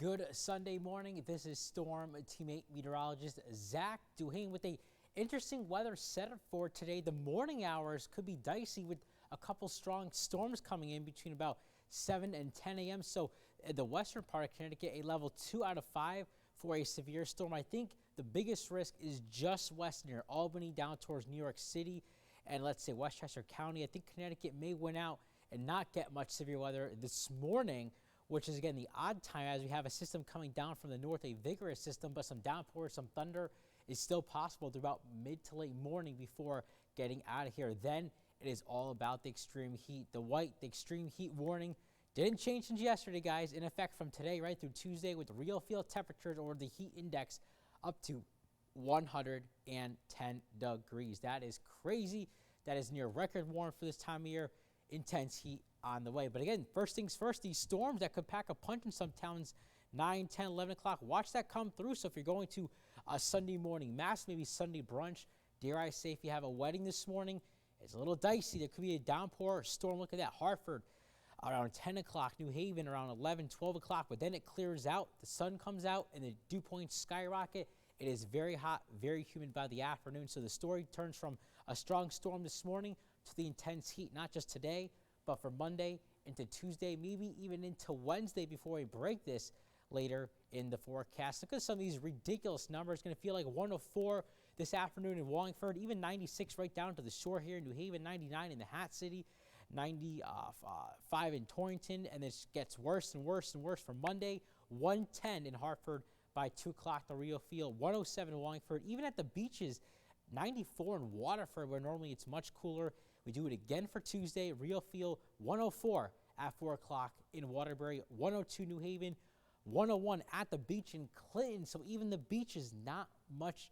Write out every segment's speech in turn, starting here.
Good Sunday morning. This is Storm Teammate Meteorologist Zach Duhane with a interesting weather setup for today. The morning hours could be dicey with a couple strong storms coming in between about 7 and 10 a.m. So the western part of Connecticut, a level 2 out of 5 for a severe storm. I think the biggest risk is just west near Albany down towards New York City and let's say Westchester County. I think Connecticut may win out and not get much severe weather this morning, which is again the odd time as we have a system coming down from the north, a vigorous system, but some downpours, some thunder is still possible throughout mid to late morning before getting out of here. Then it is all about the extreme heat. The extreme heat warning didn't change since yesterday, guys. In effect from today right through Tuesday with real field temperatures or the heat index up to 110 degrees. That is crazy. That is near record warm for this time of year. Intense heat on the way. But again, first things first, these storms that could pack a punch in some towns 9, 10, 11 o'clock. Watch that come through. So if you're going to a Sunday morning mass, maybe Sunday brunch, dare I say if you have a wedding this morning, it's a little dicey. There could be a downpour or storm. Look at that. Hartford around 10 o'clock, New Haven around 11, 12 o'clock. But then it clears out. The sun comes out and the dew points skyrocket. It is very hot, very humid by the afternoon. So the story turns from a strong storm this morning to the intense heat, not just today, but for Monday into Tuesday, maybe even into Wednesday before we break this later in the forecast. Look at some of these ridiculous numbers. Going to feel like 104 this afternoon in Wallingford, even 96 right down to the shore here in New Haven, 99 in the Hat City, 95 in Torrington, and this gets worse and worse and worse for Monday. 110 in Hartford by 2 o'clock, the Rio Field, 107 in Wallingford, even at the beaches, 94 in Waterford, where normally it's much cooler. We do it again for Tuesday. Rio Field, 104 at 4 o'clock in Waterbury, 102 New Haven, 101 at the beach in Clinton. So even the beach is not much,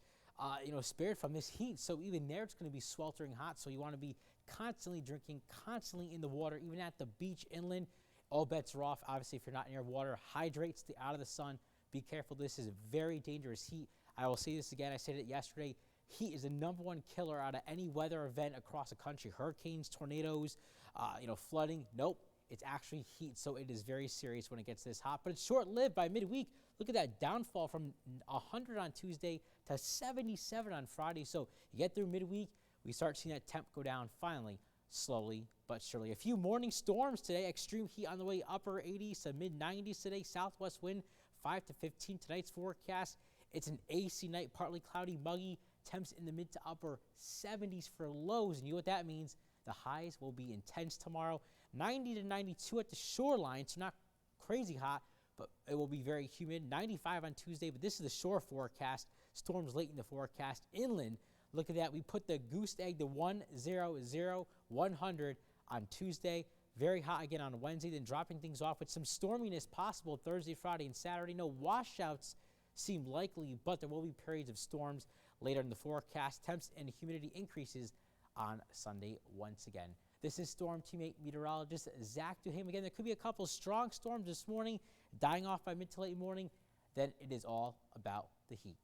spared from this heat. So even there, it's going to be sweltering hot. So you want to be constantly drinking, constantly in the water, even at the beach, inland. All bets are off. Obviously, if you're not near water, hydrate, stay out of the sun. Be careful. This is very dangerous heat. I will say this again. I said it yesterday. Heat is the #1 killer out of any weather event across the country. Hurricanes, tornadoes, flooding. Nope, it's actually heat. So it is very serious when it gets this hot. But it's short-lived by midweek. Look at that downfall from 100 on Tuesday to 77 on Friday. So you get through midweek, we start seeing that temp go down finally, slowly but surely. A few morning storms today. Extreme heat on the way, upper 80s to mid-90s today. Southwest wind 5 to 15. Tonight's forecast, it's an AC night, partly cloudy, muggy. Temps in the mid to upper 70s for lows. And you know what that means? The highs will be intense tomorrow. 90 to 92 at the shoreline. So not crazy hot, but it will be very humid. 95 on Tuesday, but this is the shore forecast. Storms late in the forecast. Inland, look at that. We put the goose egg to 100 on Tuesday. Very hot again on Wednesday, then dropping things off with some storminess possible Thursday, Friday, and Saturday. No washouts seem likely, but there will be periods of storms later in the forecast. Temps and humidity increases on Sunday once again. This is Storm Teammate Meteorologist Zach Duhame. Again, there could be a couple strong storms this morning, dying off by mid to late morning. Then it is all about the heat.